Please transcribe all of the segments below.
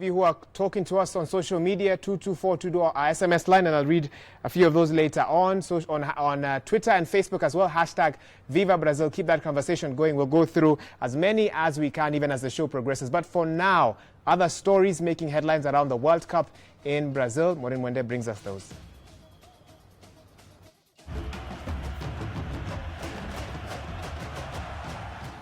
Who are talking to us on social media, 22422 our SMS line, and I'll read a few of those later on. So on Twitter and Facebook as well, hashtag Viva Brazil. Keep that conversation going. We'll go through as many as we can even as the show progresses. But for now, other stories making headlines around the World Cup in Brazil. Maureen Wende brings us those.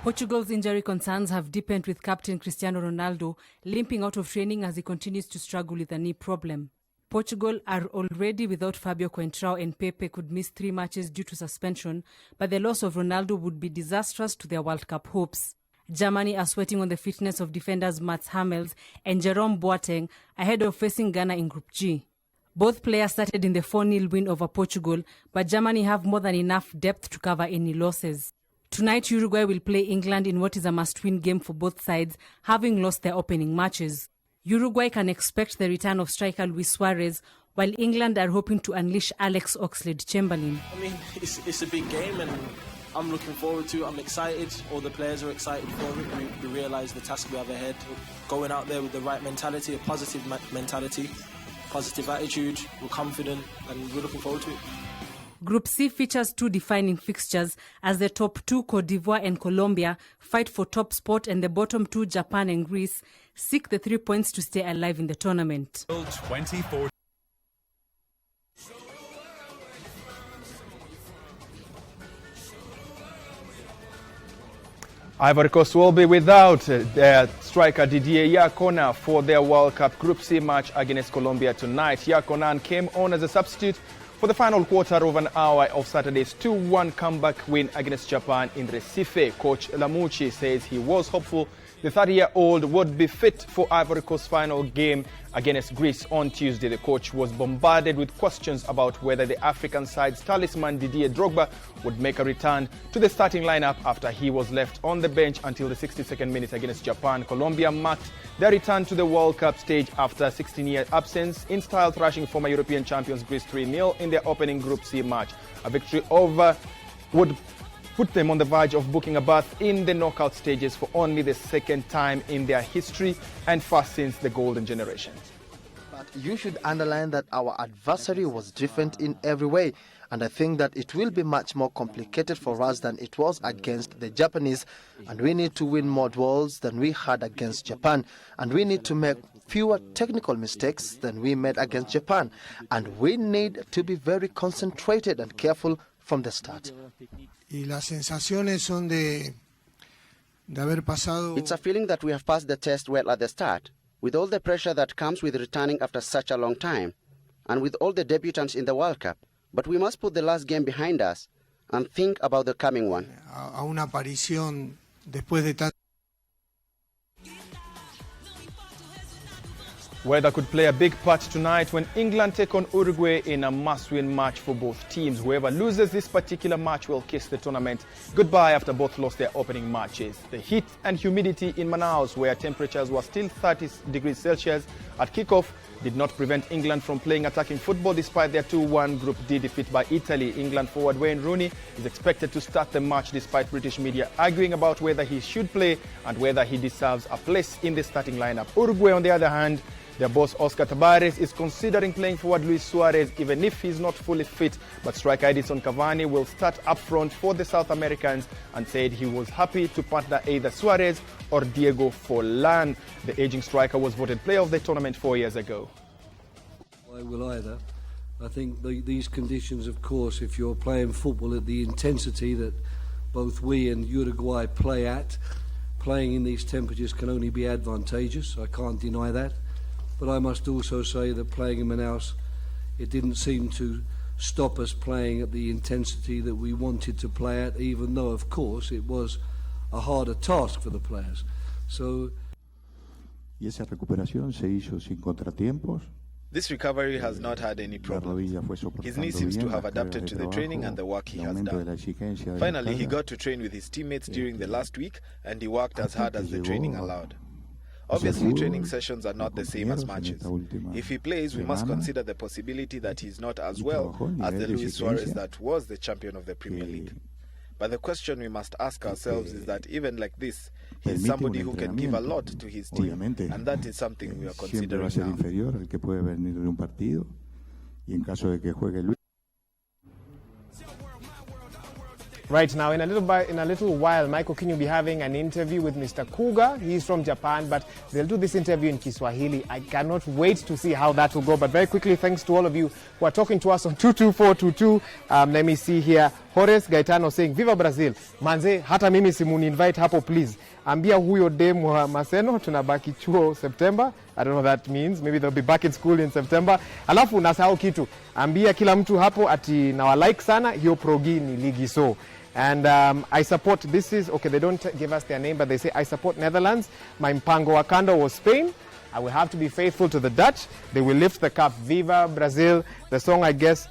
Portugal's injury concerns have deepened, with captain Cristiano Ronaldo limping out of training as he continues to struggle with a knee problem. Portugal are already without Fabio Coentrão, and Pepe could miss 3 matches due to suspension, but the loss of Ronaldo would be disastrous to their World Cup hopes. Germany are sweating on the fitness of defenders Mats Hummels and Jerome Boateng ahead of facing Ghana in Group G. Both players started in the 4-0 win over Portugal, but Germany have more than enough depth to cover any losses. Tonight, Uruguay will play England in what is a must-win game for both sides, having lost their opening matches. Uruguay can expect the return of striker Luis Suarez, while England are hoping to unleash Alex Oxlade-Chamberlain. I mean, it's a big game and I'm looking forward to it. I'm excited. All the players are excited for it. We realise the task we have ahead. Going out there with the right mentality, a positive mentality, positive attitude. We're confident and we're looking forward to it. Group C features 2 defining fixtures as the top 2, Cote d'Ivoire and Colombia, fight for top spot, and the bottom 2, Japan and Greece, seek the 3 points to stay alive in the tournament. 24. Ivory Coast will be without their striker Didier Yakona for their World Cup Group C match against Colombia tonight. Yakona came on as a substitute for the final quarter of an hour of Saturday's 2-1 comeback win against Japan in Recife. Coach Lamucci says he was hopeful the 30-year-old would be fit for Ivory Coast's final game against Greece on Tuesday. The coach was bombarded with questions about whether the African side's talisman Didier Drogba would make a return to the starting lineup after he was left on the bench until the 62nd minute against Japan. Colombia marked their return to the World Cup stage after a 16-year absence in style, thrashing former European champions Greece 3-0 in their opening Group C match. A victory over would put them on the verge of booking a berth in the knockout stages for only the 2nd time in their history and first since the golden generation. But you should underline that our adversary was different in every way, and I think that it will be much more complicated for us than it was against the Japanese, and we need to win more duels than we had against Japan, and we need to make fewer technical mistakes than we made against Japan, and we need to be very concentrated and careful from the start. It's a feeling that we have passed the test well at the start, with all the pressure that comes with returning after such a long time, and with all the debutants in the World Cup. But we must put the last game behind us and think about the coming one. Weather could play a big part tonight when England take on Uruguay in a must-win match for both teams. Whoever loses this particular match will kiss the tournament goodbye after both lost their opening matches. The heat and humidity in Manaus, where temperatures were still 30 degrees Celsius at kickoff, did not prevent England from playing attacking football despite their 2-1 Group D defeat by Italy. England forward Wayne Rooney is expected to start the match despite British media arguing about whether he should play and whether he deserves a place in the starting lineup. Uruguay, on the other hand, their boss Oscar Tabares is considering playing forward Luis Suarez even if he's not fully fit, but striker Edison Cavani will start up front for the South Americans and said he was happy to partner either Suarez or Diego Forlan. The aging striker was voted player of the tournament 4 years ago. I will either. I think these conditions, of course, if you're playing football at the intensity that both we and Uruguay play at, playing in these temperatures can only be advantageous. I can't deny that. But I must also say that playing in Manaus, it didn't seem to stop us playing at the intensity that we wanted to play at, even though, of course, it was a harder task for the players. So, ¿Y esa recuperación se hizo sin contratiempos? This recovery has not had any problems. His knee seems to have adapted to the training and the work he has done. Finally, he got to train with his teammates during the last week, and he worked as hard as the training allowed. Obviously, training sessions are not the same as matches. If he plays, we must consider the possibility that he's not as well as the Luis Suarez that was the champion of the Premier League. But the question we must ask ourselves is that even like this, he's somebody who can give a lot to his team, and that is something we are considering now. Right now, in a little while, Michael King will be having an interview with Mr. Kuga. He's from Japan, but they'll do this interview in Kiswahili. I cannot wait to see how that will go. But very quickly, thanks to all of you who are talking to us on 22422. Let me see here. Horace Gaetano saying, Viva Brazil. Manze, hata mimi simuni invite hapo please. Ambia huyo demu wa Maseno, tunabaki chuo September. I don't know what that means. Maybe they'll be back in school in September. Alafu nasahau kitu. Ambia kila mtu hapo ati nawalike sana, hiyo progi ni ligi so. And I support, this is, okay, they don't give us their name, but they say, I support Netherlands. My mpango wakando was Spain. I will have to be faithful to the Dutch. They will lift the cup. Viva Brazil. The song, I guess,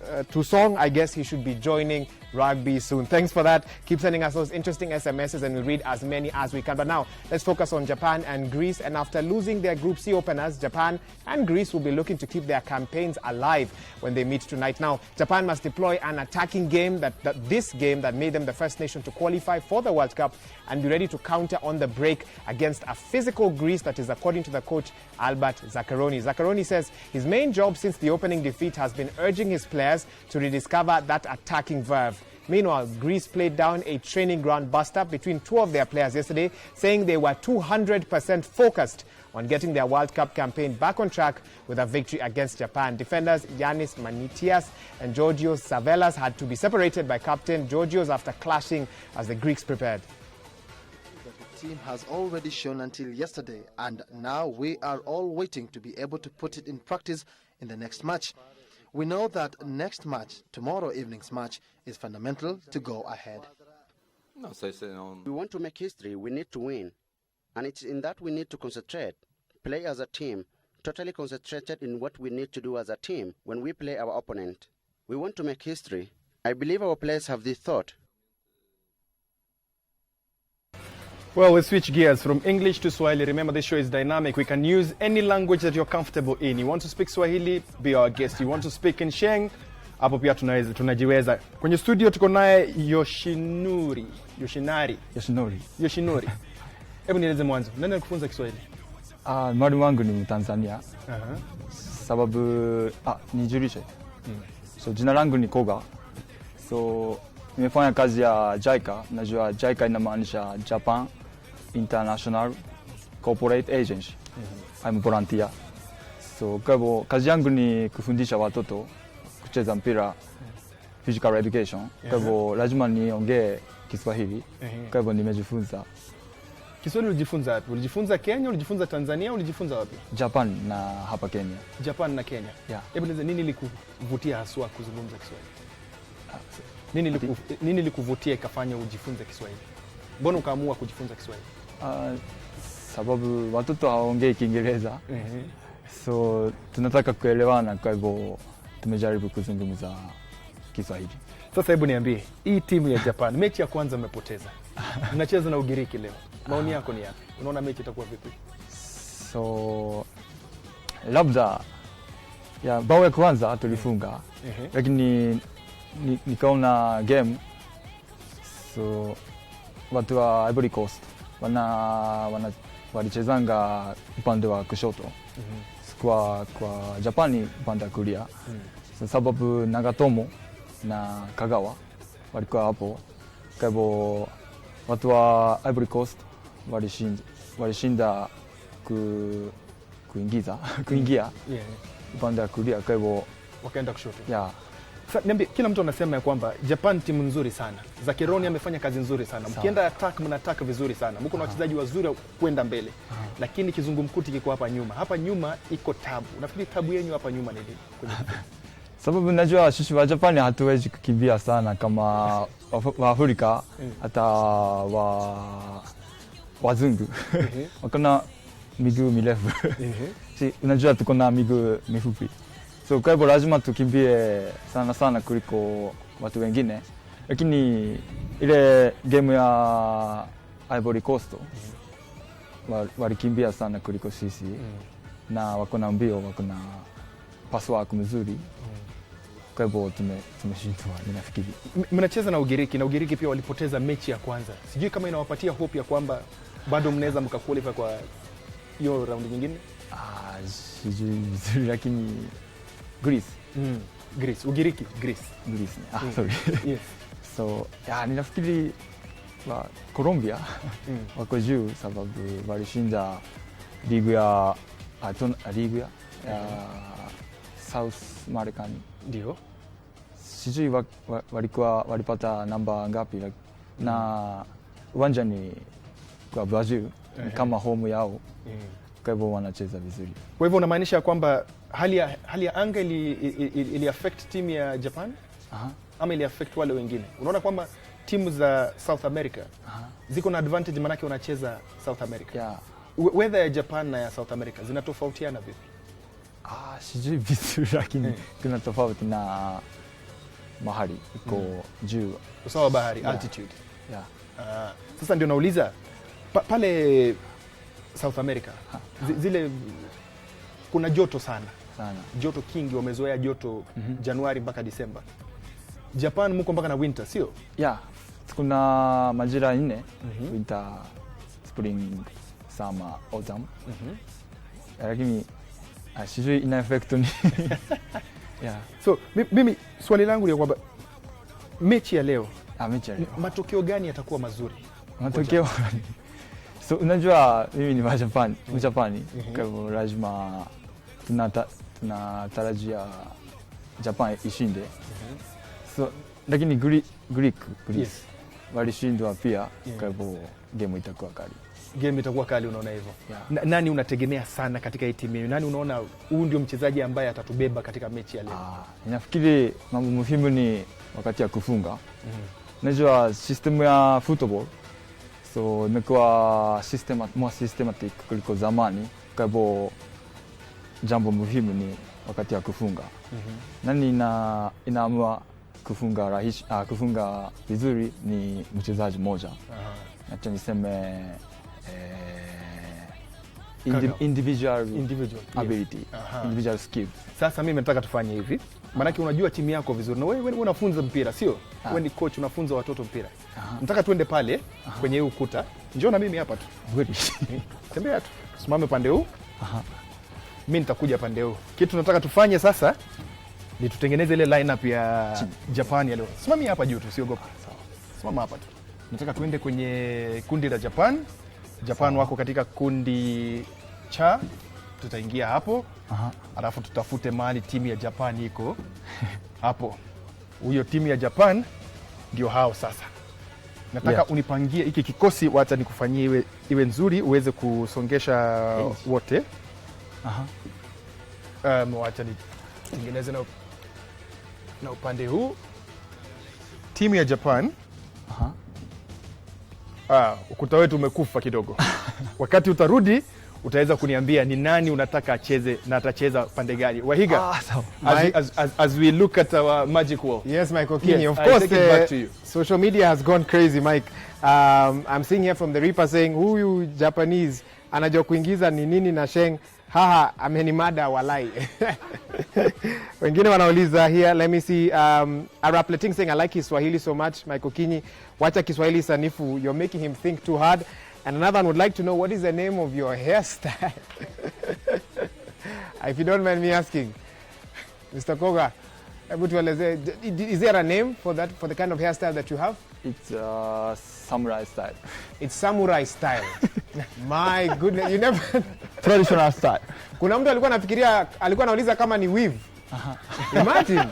I guess he should be joining rugby soon. Thanks for that. Keep sending us those interesting SMSs and we'll read as many as we can. But now, let's focus on Japan and Greece. And after losing their Group C openers, Japan and Greece will be looking to keep their campaigns alive when they meet tonight. Now, Japan must deploy an attacking game, this game that made them the first nation to qualify for the World Cup, and be ready to counter on the break against a physical Greece that is, according to the coach, Albert Zaccheroni. Zaccheroni says his main job since the opening defeat has been urging his players to rediscover that attacking verve. Meanwhile, Greece played down a training ground bust-up between two of their players yesterday, saying they were 200% focused on getting their World Cup campaign back on track with a victory against Japan. Defenders Yanis Manitias and Georgios Savelas had to be separated by captain Georgios after clashing as the Greeks prepared. The team has already shown until yesterday, and now we are all waiting to be able to put it in practice in the next match. We know that next match, tomorrow evening's match, is fundamental to go ahead. We want to make history, we need to win. And it's in that we need to concentrate, play as a team, totally concentrated in what we need to do as a team when we play our opponent. We want to make history. I believe our players have this thought. Well, we switch gears from English to Swahili. Remember, this show is dynamic. We can use any language that you're comfortable in. You want to speak Swahili, be our guest. You want to speak in Sheng, hapo pia tunajiweza. Kwenye studio tuko naye Yoshinori. Hebu nieleze mwanzo. Nani alikufunza Kiswahili? Mwalimu wangu ni Mtanzania. Sababu nijulishe. So jina langu ni Koga. So nimefanya kazi ya JICA. Najua JICA inamaanisha Japan International Corporate Agency. I'm a volunteer. So kwa hivyo kazi yangu ni kufundisha watoto kucheza mpira, physical education. Kwa hivyo lazima niongee Kiswahili. Kwa hivyo nimejifunza. Kiswahili ulijifunza wapi? Ulijifunza Kenya, ulijifunza Tanzania, ulijifunza wapi? Japan na hapa Kenya. Japan na Kenya. Yeah. Hebu nieleze nini likuvutia haswa kuzungumza Kiswahili? Nini likuvutia ikafanya ujifunze Kiswahili? Mbona ukaamua kujifunza Kiswahili? Sababu watoto hawaongei Kiingereza. So tunataka kuelewana, kwa hivyo tumejaribu kuzungumza Kiswahili. Sasa hebu niambie, hii timu ya Japan, mechi ya kwanza mmepoteza. Mnacheza na Ugiriki leo. Maoni yako ni yapi? Unaona mechi itakuwa vipi? So labda ya bao ya kwanza tulifunga. Lakini nikaona game, so watu wa Ivory Coast walichezanga upande wa kushoto, kwa Japani upande wa kulia. So sababu Nagatomo na Kagawa walikuwa hapo, kwa hivyo watu wa Ivory Coast walishinda kuingia upande wa kulia, kwa hivyo wakaenda kushoto. Yeah. Niambie, kila mtu anasema ya kwamba Japan timu nzuri sana. Zaccheroni amefanya kazi nzuri sana. Mkienda attack mnataka vizuri sana. Mko na wachezaji wazuri kwenda mbele. Lakini kizungumkuti kiko hapa nyuma. Hapa nyuma iko tabu. Nafikiri tabu yenu hapa nyuma ni nini? Sababu najua sisi wa Japan hatuwezi kukimbia sana kama wa Afrika, hata wazungu. Wakona miguu mirefu. Unajua tuko na miguu mifupi. So kwa hivyo lazima tukimbie sana kuliko watu wengine. Lakini ile game ya Ivory Coast walikimbia sana kuliko sisi. Na wako na mbio, wako na pass work mzuri. kwa hivyo tumeshindwa ninafikiri. Mnacheza na Ugiriki pia walipoteza mechi ya kwanza. Sijui kama inawapatia hope ya kwamba bado mnaweza mkaqualify kwa hiyo round nyingine. Sijui vizuri lakini Greece, Ugiriki, Greece. Sorry. Yes. So, ninafikiri Colombia wako juu sababu walishinda ligu ya South American. Ndio. Sijui walipata namba ngapi na uwanjani kwa Brazil kama home yao. Kwa hivyo wanacheza vizuri. Kwa hivyo unamaanisha kwamba hali ya anga ili affect timu ya Japan? Ama ili affect wale wengine? Unaona kwamba timu za South America ziko na advantage manake wanacheza South America. Yeah. Weather ya Japan na ya South America zinatofautiana vipi? Sijui vizuri lakini kuna tofauti na mahali iko juu. Usawa wa bahari, altitude. Sasa ndio nauliza pale South America zile kuna joto sana. Joto kingi, wamezoea joto Januari mpaka Disemba. Japan mko mpaka na winter, sio? Kuna majira 4, winter, spring, summer, autumn. Lakini sijui ina effect ni. So mimi swali langu ni kwamba mechi ya leo matokeo gani yatakuwa mazuri? Matokeo so unajua mimi ni Mjapani, kwa hivyo lazima tunatarajia Japan ishinde. So lakini Greek walishindwa pia, kwa hivyo game itakuwa kali. Unaona hivyo? Nani unategemea sana katika hii timu? Nani unaona huyu ndio mchezaji ambaye atatubeba katika mechi ya leo? Ninafikiri mambo muhimu ni wakati ya kufunga. Unajua system ya football so imekuwa more systematic kuliko zamani, kwa hivyo jambo muhimu ni wakati ya kufunga. Nani inaamua kufunga vizuri ni mchezaji mmoja. Acha niseme individual ability, individual skill. Sasa mimi nataka tufanye hivi. Maanake unajua timu yako vizuri na wewe unafunza mpira, sio? Wewe ni coach, unafunza watoto mpira. Nataka tuende pale kwenye huu ukuta. Njoo na mimi hapa tu. Tembea tu. Simame pande huu. Mimi nitakuja pande huu. Kitu nataka tufanye sasa ni tutengeneze ile lineup ya Japan ya leo. Simamia hapa juu tu, usiogope. Sawa. Simama hapa tu. Nataka tuende kwenye kundi la Japan. Japan wako katika kundi cha, tutaingia hapo. Alafu tutafute mahali timu ya Japan iko hapo. Huyo timu ya Japan ndio hao sasa. Nataka unipangie hiki kikosi, wacha nikufanyie iwe nzuri uweze kusongesha wote. Wacha nitengeneze na upande huu timu ya Japan. Ukuta wetu umekufa kidogo. Wakati utarudi utaweza kuniambia ni nani unataka acheze na atacheza pande gani. Wahiga, as we look at our magic wall. Yes, Mike Okinyi, of course, social media has gone crazy, Mike. I'm seeing here from the Reaper saying, huyu Japanese anajua kuingiza ni nini na Sheng, haha, amenimada walai. Wengine wanauliza here, let me see, Arapleting saying, I like his Swahili so much, Mike Okinyi, wacha Kiswahili sanifu, you're making him think too hard. And another one would like to know, what is the name of your hairstyle? If you don't mind me asking, Mr. Koga, is there a name for that, for the kind of hairstyle that you have? It's samurai style. It's samurai style. My goodness, you never... Traditional style. Kuna mtu alikuwa anauliza kama ni weave. Imagine,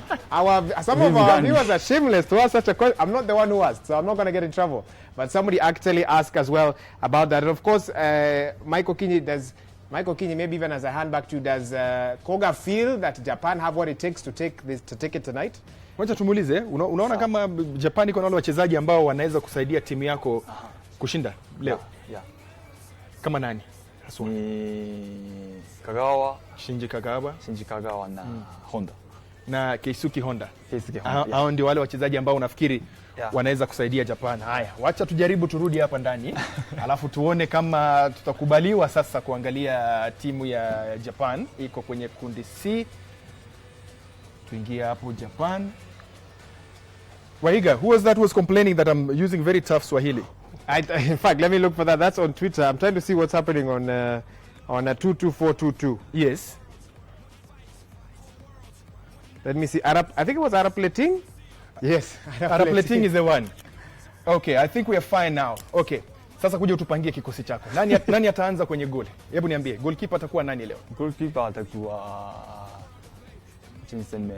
some of our viewers are shameless to ask such a question. I'm not the one who asked, so I'm not going to get in trouble. But somebody actually asked as well about that. And of course, Mike Okinyi, maybe even as a hand back to you, does Koga feel that Japan have what it takes to take it tonight? Wacha tumuulize, unaona kama Japan iko na wale wachezaji ambao wanaweza kusaidia timu yako kushinda leo? Yeah. Kama nani? Ni Shinji Kagawa na Honda. Na Keisuke Honda. Hao ndio wale wachezaji ambao unafikiri wanaweza kusaidia Japan. Haya, wacha tujaribu turudi hapa ndani. Alafu tuone kama tutakubaliwa sasa kuangalia timu ya Japan iko kwenye kundi C. tuingie hapo Japan. Waiga, who was that who was complaining that I'm using very tough Swahili? In fact, let me look for that. That's on Twitter. I'm trying to see what's happening on 22422. Yes. Let me see. I think it was Arab Plating. Yes. Arab Plating is the one. Okay, I think we are fine now. Okay. Sasa kuja utupangie kikosi chako. Nani ataanza kwenye goli? Hebu niambie, goalkeeper atakuwa nani leo? Goalkeeper atakuwa niseme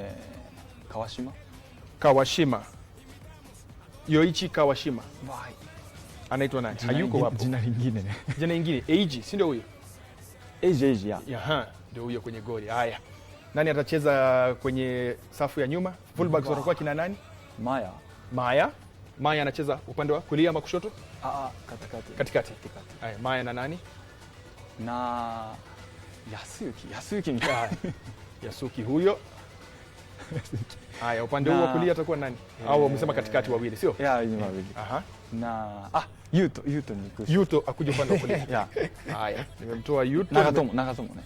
Kawashima. Yoichi Kawashima. Anaitwa nani? Hayuko wapo. Jina lingine. Jina lingine, Eiji, si ndio huyo? Eiji ya. Aha, ndio huyo kwenye goli. Haya. Nani atacheza kwenye safu ya nyuma? Fullbacks watakuwa kina nani? Maya anacheza upande wa kulia ama kushoto? Katikati. Haya, Maya na nani? Na Yasuki ni Yasuki huyo. Upande wa kulia atakuwa nani? Au umesema katikati wawili, sio? Ni wawili. Aha. Na Yuto ni kushi. Yuto akuja upande wa kulia. Haya, nimemtoa Yuto. Nagatomo.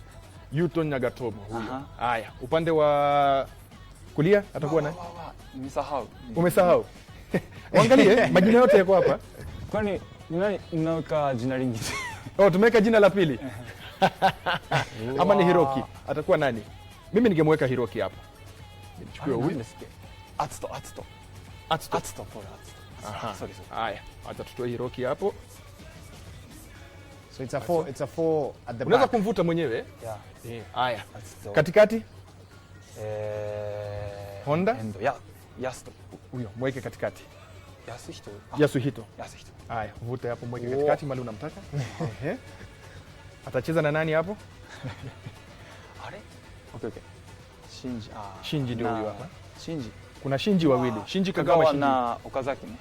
Yuto Nagatomo huyo. Haya, upande wa kulia atakuwa nani? Umesahau. Angalie majina yote yako hapa. Kwani ninaweka jina lingine? Tumeweka jina la pili. Ama ni Hiroki? Atakuwa nani? Mimi ningemweka Hiroki hapa. Nichukue huyu. Atsuto. Sorry. Haya, acha tutoe Hiroki hapo. So it's a 4 at the back. Unaweza kumvuta mwenyewe? Haya. Katikati? Honda? Yasuto. Huyo, mweke katikati. Yasuhito. Haya, vuta hapo mweke katikati mali unamtaka. Atacheza na nani hapo? Okay. Shinji ndio huyo hapa. Shinji. Kuna Shinji wawili. Shinji Kagawa na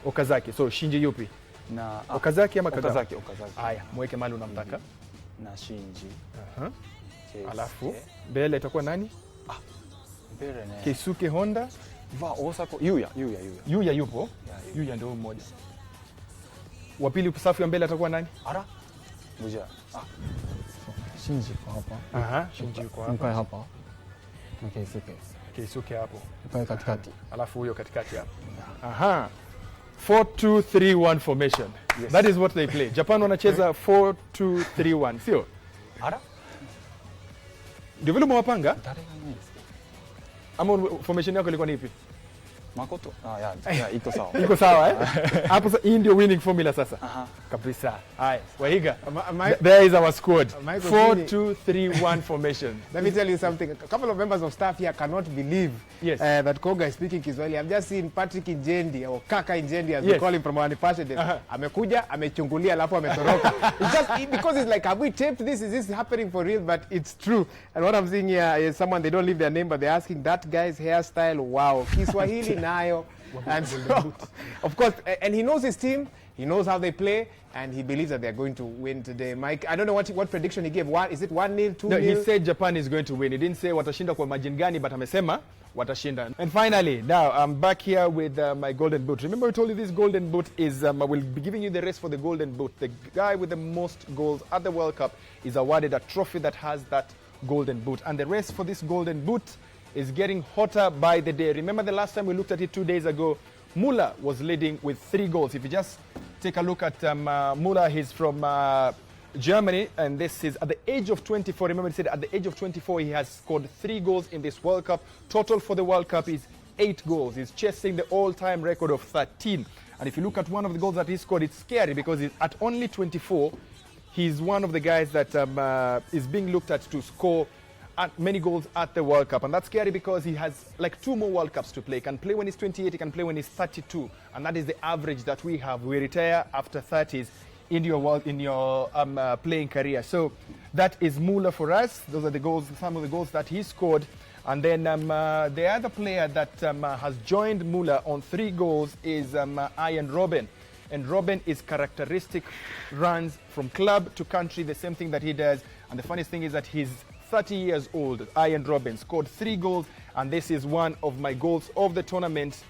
Okazaki. So Shinji yupi? Na Okazaki ama Kagawa? Okazaki. Haya, mweke mali unamtaka. Na Shinji. Alafu mbele itakuwa nani? Mbele ne. Keisuke Honda. Osako Yuya yupo. Yuya ndio mmoja. Wa pili safu ya mbele atakuwa nani? Muja. Shinji kwa hapa. Shinji yuko hapa. hapa. Keisuke hapo. Pale katikati. Alafu huyo katikati hapo. 4-2-3-1 formation. Yes. That is what they play. Japan wanacheza 4-2-3-1, sio? Ndio vile mwapanga? Ama formation yako ilikuwa ni ipi? Makoto. Iko sawa Hapo hii ndio winning formula sasa. Kabisa. Haya, Wahiga. There is our squad. 4-2-3-1 formation. Let me tell you something. A couple of members of staff here cannot believe that Koga is speaking Kiswahili. I've just seen Patrick Injendi or Kaka Injendi as we call him from our department. Amekuja, amechungulia alafu ametoroka. It's just because it's like, have we taped this? Is this happening for real? But it's true. And what I'm seeing here is someone, they don't leave their name, but they're asking that guy's hairstyle. Wow. Kiswahili nayo. And so, of course, and he knows his team, he knows how they play, and he believes that they're going to win today. Mike, I don't know what prediction he gave. Is it 1-0, 2-0? No, he said Japan is going to win. He didn't say watashinda kwa margin gani, but amesema watashinda. And finally, now I'm back here with my golden boot. Remember, we told you this golden boot is, I will be giving you the race for the golden boot. The guy with the most goals at the World Cup is awarded a trophy that has that golden boot. And the race for this golden boot is getting hotter by the day. Remember the last time we looked at it 2 days ago, Müller was leading with 3 goals. If you just take a look at Müller, he's from Germany, and this is at the age of 24. Remember, he said at the age of 24, he has scored 3 goals in this World Cup. Total for the World Cup is 8 goals. He's chasing the all-time record of 13. And if you look at one of the goals that he scored, it's scary because at only 24, he's one of the guys that is being looked at to score many goals at the World Cup. And that's scary because he has like 2 more World Cups to play. He can play when he's 28, he can play when he's 32. And that is the average that we have. We retire after 30s in your playing career. So that is Müller for us. Those are the goals, some of the goals that he scored. And then the other player that has joined Müller on 3 goals is Arjen Robben. And Robben is characteristic runs from club to country, the same thing that he does. And the funniest thing is that he's 30 years old. Arjen Robben scored 3 goals, and this is one of my goals of the tournament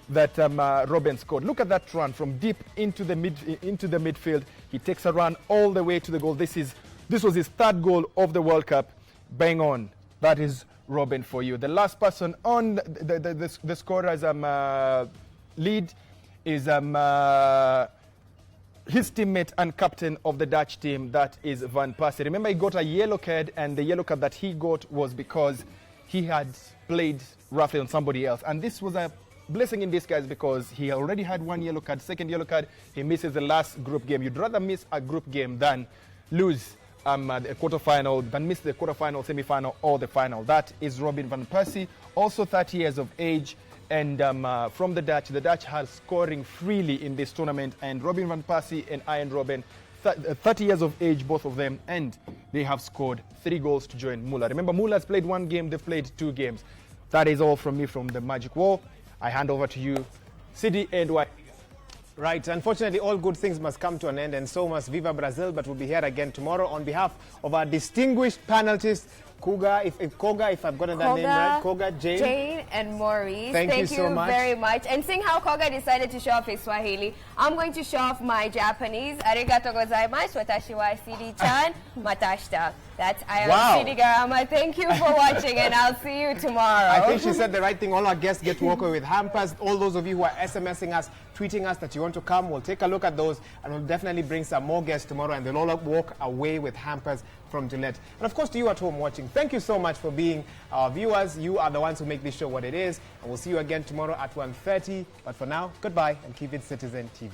that Robben scored. Look at that run from deep into the midfield. He takes a run all the way to the goal. This was his 3rd goal of the World Cup. Bang on. That is Robin for you. The last person on the scorer's lead is his teammate and captain of the Dutch team, that is Van Persie. Remember, he got a yellow card, and the yellow card that he got was because he had played roughly on somebody else. And this was a blessing in disguise because he already had one yellow card, second yellow card. He misses the last group game. You'd rather miss a group game than lose the quarterfinal, than miss the quarterfinal, semi-final, or the final. That is Robin Van Persie, also 30 years of age. And from the Dutch are scoring freely in this tournament. And Robin Van Persie and Ian Robben, 30 years of age, both of them, and they have scored 3 goals to join Muller. Remember, Muller's played 1 game, they've played 2 games. That is all from me from the Magic Wall. I hand over to you, Sidi and Y. Right, unfortunately, all good things must come to an end, and so must Viva Brazil, but we'll be here again tomorrow on behalf of our distinguished panelists, Koga, if I've gotten that name right, Koga, Jane and Maurice. Thank you so much. Very much. And seeing how Koga decided to show off his Swahili, I'm going to show off my Japanese. Arigato gozaimasu, watashi wa Sidi-chan, matashita. That's I am Sidi Garama. Thank you for watching, and I'll see you tomorrow. I think she said the right thing. All our guests get to walk away with hampers. All those of you who are SMSing us, tweeting us that you want to come, we'll take a look at those, and we'll definitely bring some more guests tomorrow, and they'll all walk away with hampers from Gillette. And of course, to you at home watching, thank you so much for being our viewers. You are the ones who make this show what it is, and we'll see you again tomorrow at 1:30. But for now, goodbye, and keep it Citizen TV.